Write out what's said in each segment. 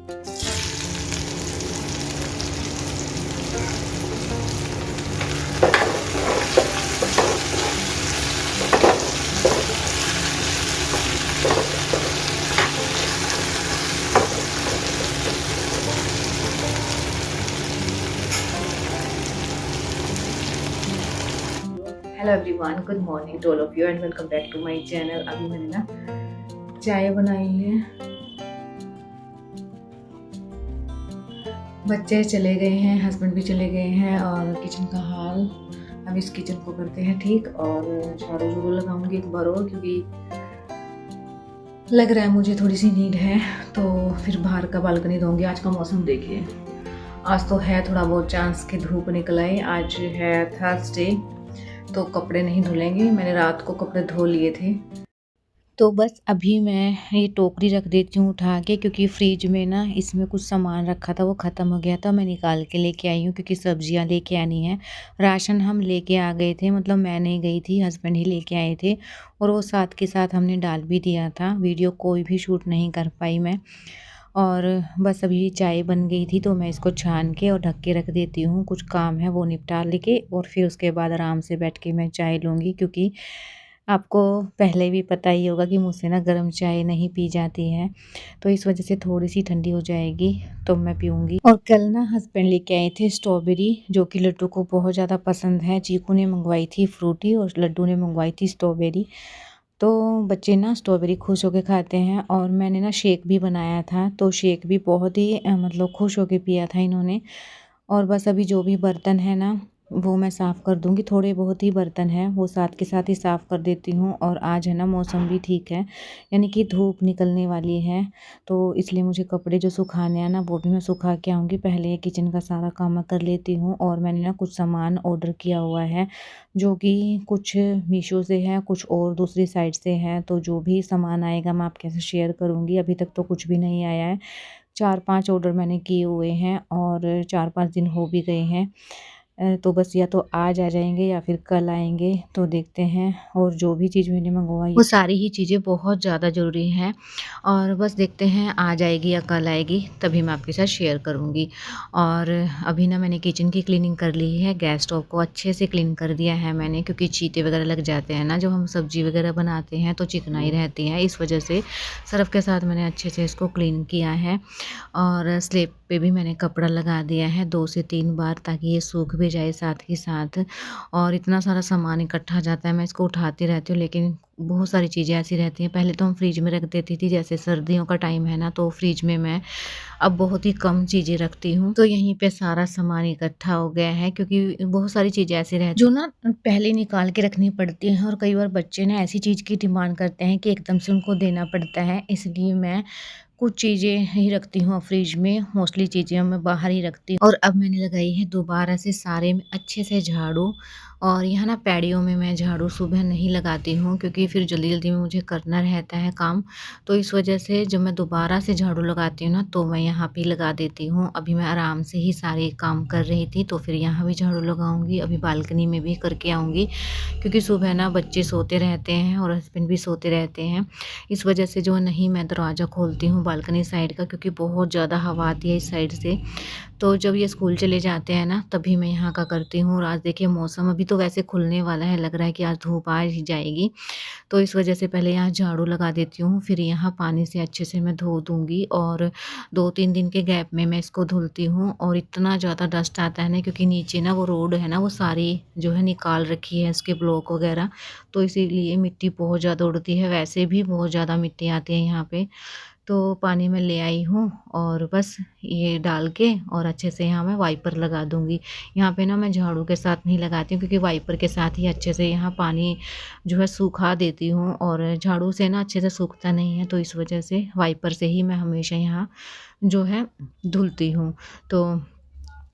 Hello everyone, good morning to all of you and welcome back to my channel. अभी मैंने ना चाय बनाई है। बच्चे चले गए हैं, हस्बैंड भी चले गए हैं और किचन का हाल, अब इस किचन को करते हैं ठीक और झाड़ू झूड़ू लगाऊंगी एक बार और, क्योंकि लग रहा है मुझे थोड़ी सी नीड है। तो फिर बाहर का बालकनी धोंगी। आज का मौसम देखिए, आज तो है थोड़ा बहुत चांस कि धूप निकल आए। आज है थर्सडे, तो कपड़े नहीं धुलेंगे। मैंने रात को कपड़े धो लिए थे, तो बस अभी मैं ये टोकरी रख देती हूँ उठा के, क्योंकि फ्रिज में ना इसमें कुछ सामान रखा था, वो ख़त्म हो गया था। मैं निकाल के लेके आई हूँ क्योंकि सब्जियाँ लेके आनी है। राशन हम लेके आ गए थे, मतलब मैं नहीं गई थी, हस्बैंड ही लेके आए थे और वो साथ के साथ हमने डाल भी दिया था। वीडियो कोई भी शूट नहीं कर पाई मैं। और बस अभी चाय बन गई थी तो मैं इसको छान के और ढक के रख देती हूँ। कुछ काम है वो निपटा लेके और फिर उसके बाद आराम से बैठ के मैं चाय लूँगी, क्योंकि आपको पहले भी पता ही होगा कि मुझसे ना गर्म चाय नहीं पी जाती है, तो इस वजह से थोड़ी सी ठंडी हो जाएगी तो मैं पीऊँगी। और कल ना हस्बैंड लेके आए थे स्ट्रॉबेरी, जो कि लड्डू को बहुत ज़्यादा पसंद है। चीकू ने मंगवाई थी फ्रूटी और लड्डू ने मंगवाई थी स्ट्रॉबेरी। तो बच्चे ना स्ट्रॉबेरी खुश होके खाते हैं। और मैंने ना शेक भी बनाया था, तो शेक भी बहुत ही मतलब खुश होके पिया था इन्होंने। और बस अभी जो भी बर्तन है ना वो मैं साफ़ कर दूँगी। थोड़े बहुत ही बर्तन हैं वो साथ के साथ ही साफ़ कर देती हूँ। और आज है ना मौसम भी ठीक है, यानी कि धूप निकलने वाली है, तो इसलिए मुझे कपड़े जो सुखाने हैं ना वो भी मैं सुखा के आऊँगी। पहले ये किचन का सारा काम मैं कर लेती हूँ। और मैंने ना कुछ सामान ऑर्डर किया हुआ है, जो कि कुछ मीशो से है, कुछ और दूसरी साइट से है। तो जो भी सामान आएगा मैं आपके साथ शेयर करूँगी। अभी तक तो कुछ भी नहीं आया है। 4-5 ऑर्डर मैंने किए हुए हैं और 4-5 दिन हो भी गए हैं। तो बस या तो आज आ जाएँगे या फिर कल आएँगे, तो देखते हैं। और जो भी चीज़ मैंने मंगवाई वो सारी ही चीज़ें बहुत ज़्यादा ज़रूरी हैं और बस देखते हैं आ जाएगी या कल आएगी, तभी मैं आपके साथ शेयर करूँगी। और अभी ना मैंने किचन की क्लीनिंग कर ली है, गैस स्टोव को अच्छे से क्लीन कर दिया है मैंने, क्योंकि चींटे वगैरह लग जाते हैं ना जब हम सब्ज़ी वगैरह बनाते हैं तो चिकनाई रहती है। इस वजह से सर्फ़ के साथ मैंने अच्छे से इसको क्लीन किया है। और स्लैब पे भी मैंने कपड़ा लगा दिया है 2 से 3 बार, ताकि ये सूख भी जाए साथ ही साथ। और इतना सारा सामान इकट्ठा जाता है, मैं इसको उठाती रहती हूँ, लेकिन बहुत सारी चीज़ें ऐसी रहती हैं। पहले तो हम फ्रिज में रख देती थी, जैसे सर्दियों का टाइम है ना तो फ्रिज में मैं अब बहुत ही कम चीज़ें रखती हूँ। तो यहीं पे सारा सामान इकट्ठा हो गया है, क्योंकि बहुत सारी चीज़ें ऐसी रहती जो ना पहले निकाल के रखनी पड़ती हैं। और कई बार बच्चे ना ऐसी चीज़ की डिमांड करते हैं कि एकदम से उनको देना पड़ता है, इसलिए मैं कुछ चीज़ें ही रखती हूँ फ्रिज में, मोस्टली चीज़ें मैं बाहर ही रखती हूँ। और अब मैंने लगाई है दोबारा से सारे में अच्छे से झाड़ू। और यहाँ ना पैडियों में मैं झाड़ू सुबह नहीं लगाती हूँ, क्योंकि फिर जल्दी-जल्दी में मुझे करना रहता है काम। तो इस वजह से जब मैं दोबारा से झाड़ू लगाती हूँ ना तो मैं यहाँ पे लगा देती हूँ। अभी मैं आराम से ही सारे काम कर रही थी, तो फिर यहाँ भी झाड़ू लगाऊँगी, अभी बालकनी में भी करके आऊँगी, क्योंकि सुबह ना बच्चे सोते रहते हैं और हस्बैंड भी सोते रहते हैं। इस वजह से जो नहीं मैं दरवाज़ा खोलती हूँ बालकनी साइड का, क्योंकि बहुत ज़्यादा हवा आती है इस साइड से। तो जब ये स्कूल चले जाते हैं ना तभी मैं यहाँ का करती हूँ। और आज देखिए मौसम अभी तो वैसे खुलने वाला है, लग रहा है कि आज धूप आ ही जाएगी, तो इस वजह से पहले यहाँ झाड़ू लगा देती हूँ, फिर यहाँ पानी से अच्छे से मैं धो दूँगी। और 2-3 दिन के गैप में मैं इसको धुलती हूँ। और इतना ज़्यादा डस्ट आता है ना, क्योंकि नीचे ना वो रोड है ना वो सारी जो है निकाल रखी है इसके ब्लॉक वगैरह, तो इसीलिए मिट्टी बहुत ज़्यादा उड़ती है। वैसे भी बहुत ज़्यादा मिट्टी आती है यहाँ पे। तो पानी मैं ले आई हूँ और बस ये डाल के और अच्छे से यहाँ मैं वाइपर लगा दूँगी। यहाँ पे ना मैं झाड़ू के साथ नहीं लगाती हूँ, क्योंकि वाइपर के साथ ही अच्छे से यहाँ पानी जो है सूखा देती हूँ, और झाड़ू से ना अच्छे से सूखता नहीं है, तो इस वजह से वाइपर से ही मैं हमेशा यहाँ जो है धुलती हूँ। तो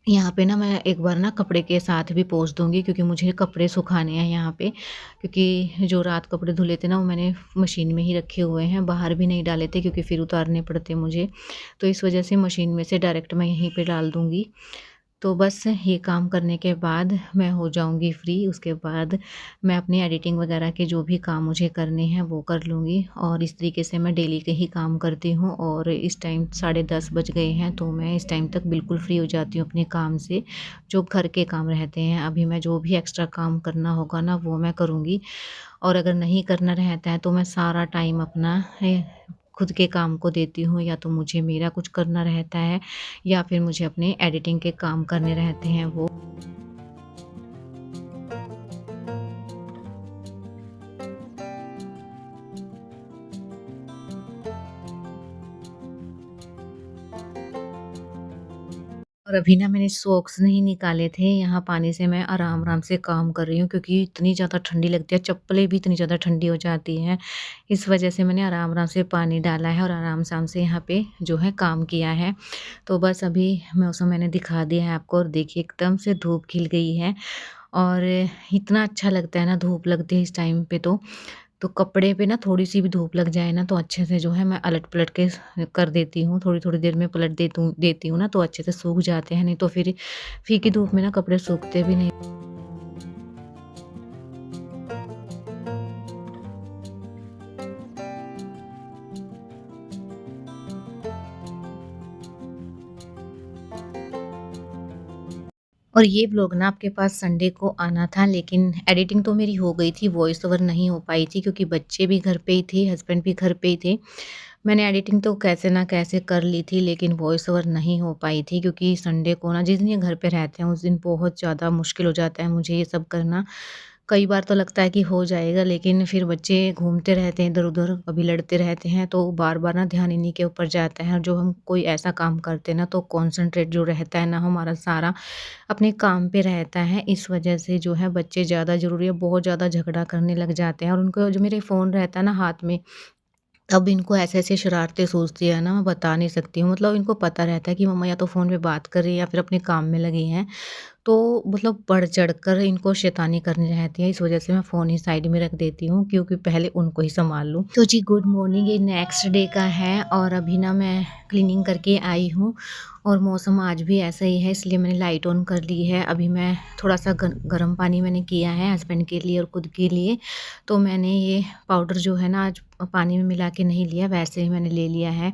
यहाँ पे ना मैं एक बार ना कपड़े के साथ भी पोंछ दूँगी, क्योंकि मुझे कपड़े सुखाने हैं यहाँ पे, क्योंकि जो रात कपड़े धुले थे ना वो मैंने मशीन में ही रखे हुए हैं, बाहर भी नहीं डाले थे क्योंकि फिर उतारने पड़ते मुझे। तो इस वजह से मशीन में से डायरेक्ट मैं यहीं पे डाल दूँगी। तो बस ये काम करने के बाद मैं हो जाऊँगी फ्री। उसके बाद मैं अपनी एडिटिंग वगैरह के जो भी काम मुझे करने हैं वो कर लूँगी, और इस तरीके से मैं डेली के ही काम करती हूँ। और इस टाइम 10:30 बज गए हैं, तो मैं इस टाइम तक बिल्कुल फ्री हो जाती हूँ अपने काम से, जो घर के काम रहते हैं। अभी मैं जो भी एक्स्ट्रा काम करना होगा ना वो मैं करूँगी, और अगर नहीं करना रहता है तो मैं सारा टाइम अपना खुद के काम को देती हूँ। या तो मुझे मेरा कुछ करना रहता है, या फिर मुझे अपने एडिटिंग के काम करने रहते हैं वो। और अभी ना मैंने सॉक्स नहीं निकाले थे, यहाँ पानी से मैं आराम-आराम से काम कर रही हूँ, क्योंकि इतनी ज़्यादा ठंडी लगती है, चप्पलें भी इतनी ज़्यादा ठंडी हो जाती हैं। इस वजह से मैंने आराम-आराम से पानी डाला है और आराम-आराम से यहाँ पे जो है काम किया है। तो बस अभी मौसम मैंने दिखा दिया है आपको, और देखिए एकदम से धूप खिल गई है, और इतना अच्छा लगता है ना धूप लगती है इस टाइम पे तो कपड़े पे ना थोड़ी-सी भी धूप लग जाए ना, तो अच्छे से जो है मैं अलट-पलट के कर देती हूँ। थोड़ी-थोड़ी देर में पलट देती हूँ ना, तो अच्छे से सूख जाते हैं, नहीं तो फिर फीकी धूप में ना कपड़े सूखते भी नहीं। और ये व्लॉग ना आपके पास संडे को आना था, लेकिन एडिटिंग तो मेरी हो गई थी, वॉइस ओवर नहीं हो पाई थी, क्योंकि बच्चे भी घर पे ही थे, हस्बैंड भी घर पे ही थे। मैंने एडिटिंग तो कैसे ना कैसे कर ली थी, लेकिन वॉइस ओवर नहीं हो पाई थी, क्योंकि संडे को ना जिस दिन ये घर पे रहते हैं उस दिन बहुत ज़्यादा मुश्किल हो जाता है मुझे ये सब करना। कई बार तो लगता है कि हो जाएगा, लेकिन फिर बच्चे घूमते रहते हैं इधर-उधर, कभी लड़ते रहते हैं, तो बार-बार ना ध्यान इन्हीं के ऊपर जाता है। और जो हम कोई ऐसा काम करते हैं ना, तो कॉन्संट्रेट जो रहता है ना हमारा सारा अपने काम पे रहता है। इस वजह से जो है बच्चे ज़्यादा ज़रूरी है, बहुत ज़्यादा झगड़ा करने लग जाते हैं, और उनको जो मेरे फ़ोन रहता है ना हाथ में, अब इनको ऐसे-ऐसे शरारतें सूझती है ना, मैं बता नहीं सकती हूँ। मतलब इनको पता रहता है कि मम्मा या तो फ़ोन पे बात कर रही है या फिर अपने काम में लगी हैं। तो मतलब बढ़-चढ़ कर इनको शैतानी करनी रहती है, इस वज़ह से मैं फ़ोन ही साइड में रख देती हूँ, क्योंकि पहले उनको ही सँभाल लूँ। तो जी गुड मॉर्निंग, ये नेक्स्ट डे का है, और अभी ना मैं क्लीनिंग करके आई हूँ, और मौसम आज भी ऐसा ही है, इसलिए मैंने लाइट ऑन कर ली है। अभी मैं थोड़ा-सा गर्म पानी मैंने किया है हस्बैंड के लिए और खुद के लिए। तो मैंने ये पाउडर जो है ना आज पानी में मिला के नहीं लिया, वैसे ही मैंने ले लिया है।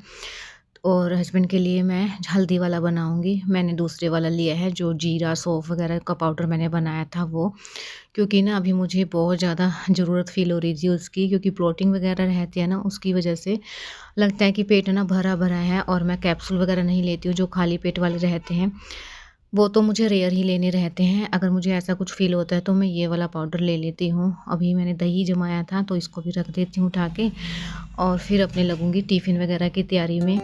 और हस्बैंड के लिए मैं हल्दी वाला बनाऊँगी। मैंने दूसरे वाला लिया है, जो जीरा, सौंफ वगैरह का पाउडर मैंने बनाया था वो। क्योंकि ना अभी मुझे बहुत ज़्यादा ज़रूरत फ़ील हो रही थी उसकी, क्योंकि ब्लोटिंग वगैरह रहती है ना, उसकी वजह से लगता है कि पेट ना भरा-भरा है, और मैं कैप्सूल वगैरह नहीं लेती हूँ जो खाली पेट वाले रहते हैं। वो तो मुझे रेयर ही लेने रहते हैं। अगर मुझे ऐसा कुछ फ़ील होता है तो मैं ये वाला पाउडर ले लेती हूँ। अभी मैंने दही जमाया था, तो इसको भी रख देती हूँ उठा के, और फिर अपने लगूँगी टिफ़िन वगैरह की तैयारी में।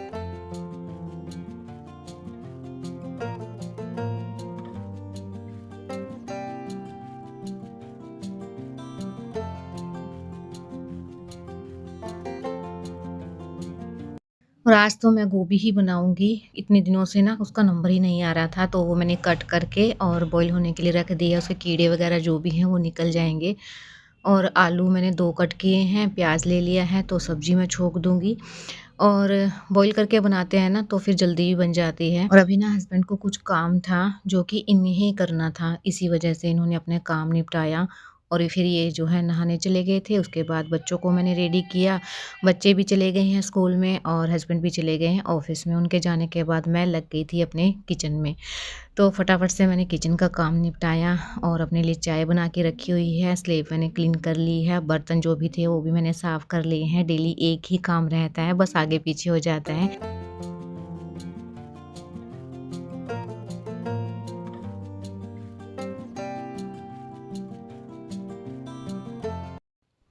और आज तो मैं गोभी ही बनाऊँगी। इतने दिनों से ना उसका नंबर ही नहीं आ रहा था, तो वो मैंने कट करके और बॉयल होने के लिए रख दिया। उसके कीड़े वगैरह जो भी हैं वो निकल जाएँगे। और आलू मैंने 2 कट किए हैं, प्याज़ ले लिया है, तो सब्ज़ी मैं छोंक दूँगी। और बॉयल करके बनाते हैं ना, तो फिर जल्दी भी बन जाती है। और अभी ना हस्बैंड को कुछ काम था जो कि इन्हें ही करना था, इसी वजह से इन्होंने अपने काम निपटाया, और फिर ये जो है नहाने चले गए थे। उसके बाद बच्चों को मैंने रेडी किया। बच्चे भी चले गए हैं स्कूल में, और हस्बैंड भी चले गए हैं ऑफ़िस में। उनके जाने के बाद मैं लग गई थी अपने किचन में। तो फटाफट से मैंने किचन का काम निपटाया, और अपने लिए चाय बना के रखी हुई है। स्लेब मैंने क्लीन कर ली है, बर्तन जो भी थे वो भी मैंने साफ़ कर लिए हैं। डेली एक ही काम रहता है, बस आगे-पीछे हो जाता है।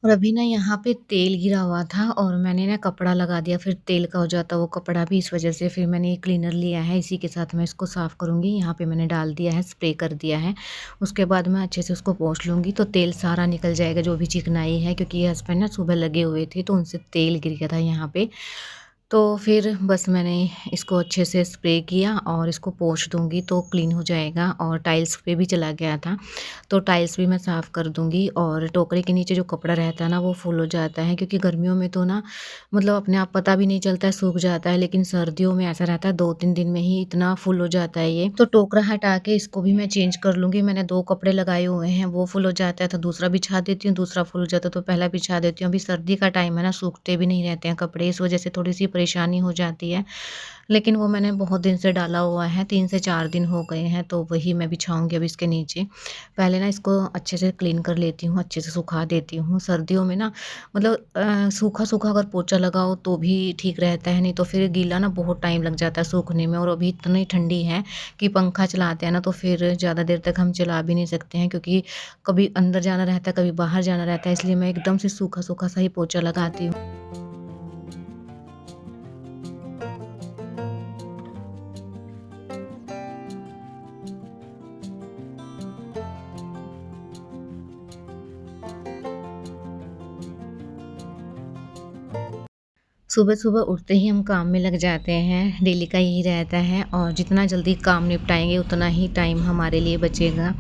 और अभी ना यहाँ पे तेल गिरा हुआ था, और मैंने ना कपड़ा लगा दिया, फिर तेल का हो जाता वो कपड़ा भी, इस वजह से फिर मैंने ये क्लीनर लिया है, इसी के साथ मैं इसको साफ़ करूँगी। यहाँ पे मैंने डाल दिया है, स्प्रे कर दिया है। उसके बाद मैं अच्छे से उसको पोंछ लूँगी, तो तेल सारा निकल जाएगा जो भी चिकनाई है, क्योंकि ये हस्बैंड ना सुबह लगे हुए थे, तो उनसे तेल गिर गया था यहाँ पे। तो फिर बस मैंने इसको अच्छे से स्प्रे किया और इसको पोंछ दूँगी तो क्लीन हो जाएगा, और टाइल्स पे भी चला गया था, तो टाइल्स भी मैं साफ़ कर दूँगी। और टोकरे के नीचे जो कपड़ा रहता है ना वो फुल हो जाता है, क्योंकि गर्मियों में तो ना मतलब अपने आप पता भी नहीं चलता है, सूख जाता है, लेकिन सर्दियों में ऐसा रहता है 2-3 दिन में ही इतना फुल हो जाता है ये। तो टोकरा हटा के इसको भी मैं चेंज कर लूँगी। मैंने 2 कपड़े लगाए हुए हैं, वो फुल हो जाता है तो दूसरा बिछा देती हूँ, दूसरा फुल हो जाता है तो पहला बिछा देती हूँ। अभी सर्दी का टाइम है ना, सूखते भी नहीं रहते हैं कपड़े, इस वज़ह से थोड़ी-सी परेशानी हो जाती है। लेकिन वो मैंने बहुत दिन से डाला हुआ है, 3 से 4 दिन हो गए हैं, तो वही मैं बिछाऊँगी अब इसके नीचे। पहले ना इसको अच्छे से क्लीन कर लेती हूँ, अच्छे से सुखा देती हूँ। सर्दियों में ना मतलब सूखा-सूखा अगर पोंछा लगाओ तो भी ठीक रहता है, नहीं तो फिर गीला ना बहुत टाइम लग जाता है सूखने में। और अभी इतनी ठंडी है कि पंखा चलाते हैं ना तो फिर ज़्यादा देर तक हम चला भी नहीं सकते हैं, क्योंकि कभी अंदर जाना रहता है, कभी बाहर जाना रहता है, इसलिए मैं एकदम से सूखा-सूखा सा ही पोंछा लगाती हूँ। सुबह-सुबह उठते ही हम काम में लग जाते हैं, डेली का यही रहता है, और जितना जल्दी काम निपटाएँगे उतना ही टाइम हमारे लिए बचेगा।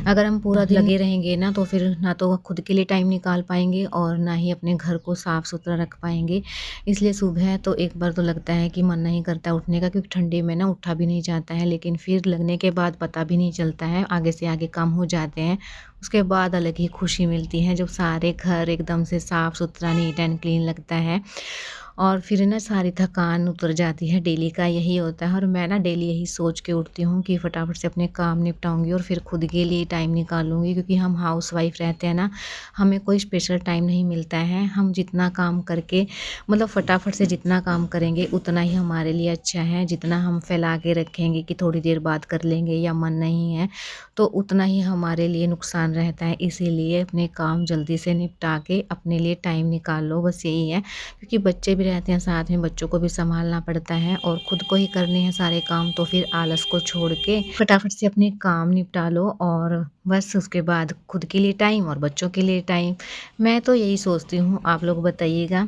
अगर हम पूरा दिन लगे रहेंगे ना तो फिर ना तो खुद के लिए टाइम निकाल पाएँगे और ना ही अपने घर को साफ-सुथरा रख पाएँगे। इसलिए सुबह तो एक बार तो लगता है कि मन नहीं करता उठने का, क्योंकि ठंडी में ना उठा भी नहीं जाता है, लेकिन फिर लगने के बाद पता भी नहीं चलता है, आगे से आगे काम हो जाते हैं। उसके बाद अलग ही खुशी मिलती है जब सारे घर एकदम से साफ-सुथरा, नीट एंड क्लीन लगता है। और फिर ना सारी थकान उतर जाती है, डेली का यही होता है। और मैं ना डेली यही सोच के उठती हूँ कि फटाफट से अपने काम निपटाऊँगी और फिर खुद के लिए टाइम निकालूँगी, क्योंकि हम हाउसवाइफ़ रहते हैं ना, हमें कोई स्पेशल टाइम नहीं मिलता है। हम जितना काम करके मतलब फटाफट से जितना काम करेंगे उतना ही हमारे लिए अच्छा है। जितना हम फैला के रखेंगे कि थोड़ी देर बाद कर लेंगे या मन नहीं है, तो उतना ही हमारे लिए नुकसान रहता है। इसीलिए अपने काम जल्दी से निपटा के अपने लिए टाइम निकाल लो, बस यही है। क्योंकि बच्चे भी रहते हैं साथ में, बच्चों को भी सँभालना पड़ता है और खुद को ही करने हैं सारे काम, तो फिर आलस को छोड़ के फटाफट से अपने काम निपटा लो, और बस उसके बाद खुद के लिए टाइम और बच्चों के लिए टाइम। मैं तो यही सोचती हूँ, आप लोग बताइएगा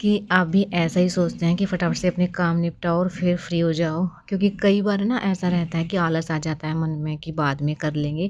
कि आप भी ऐसा ही सोचते हैं कि फटाफट से अपने काम निपटाओ और फिर फ्री हो जाओ? क्योंकि कई बार ना ऐसा रहता है कि आलस आ जाता है मन में कि बाद में कर लेंगे,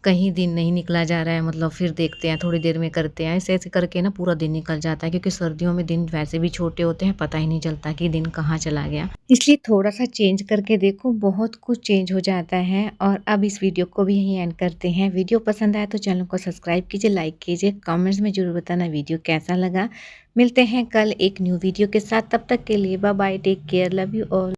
कहीं दिन नहीं निकला जा रहा है, मतलब फिर देखते हैं थोड़ी देर में करते हैं, ऐसे-ऐसे करके ना पूरा दिन निकल जाता है, क्योंकि सर्दियों में दिन वैसे भी छोटे होते हैं, पता ही नहीं चलता कि दिन कहाँ चला गया। इसलिए थोड़ा-सा चेंज करके देखो, बहुत कुछ चेंज हो जाता है। और अब इस वीडियो को भी यहीं एंड करते हैं। वीडियो पसंद आया तो चैनल को सब्सक्राइब कीजिए, लाइक कीजिए, कमेंट्स में ज़रूर बताना वीडियो कैसा लगा। मिलते हैं कल एक न्यू वीडियो के साथ, तब तक के लिए bye bye, take care, love you all.